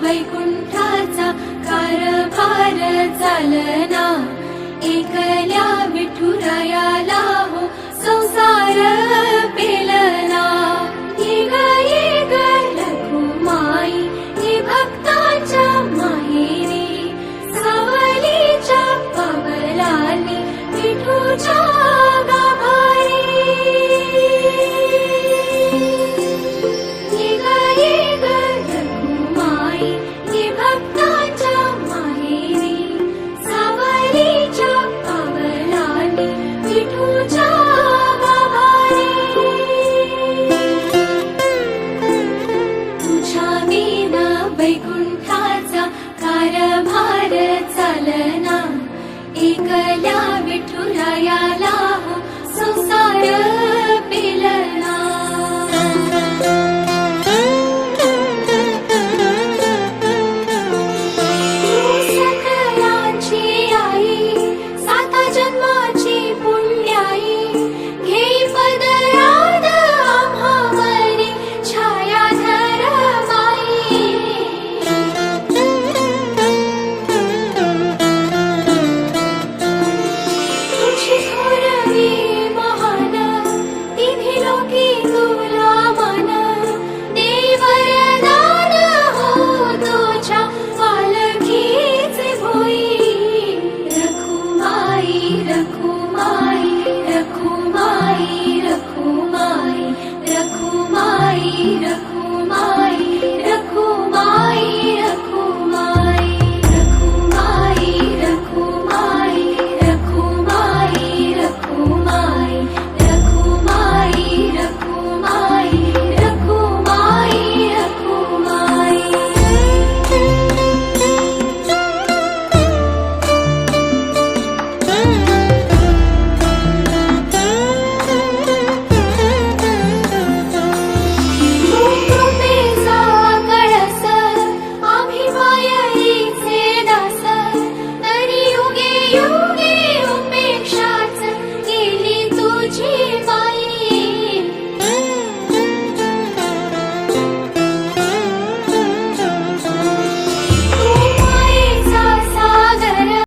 वैकुंठाचा कारभार चालना, एकल्या विठुरायाला हो संसार पेलना। ये ग रखुमाई हे भक्तांच्या माहेरी, सावलीच्या पावलांनी विठूच्या गाभारी। ये ग रखुमाई हे भक्तांच्या माहेरी, सावलीच्या पावलांनी विठूच्या गाभारी। तुझ्या विना वैकुंठाचा कारभार चालना, एकल्या विठुरायाला हो संसार पेलना। सकलांची आई, साता जन्माची पुण्याई, घेई पदरात आम्हावरी छायाधर माई। तुझी थोरवी महान, तिन्ही लोकी तुला मान, देई वरदान हो तुझ्या पालखीचे भोई। रखुमाई रखुमाई रखुमाई रखुमाई रखुमाई रखुमाई।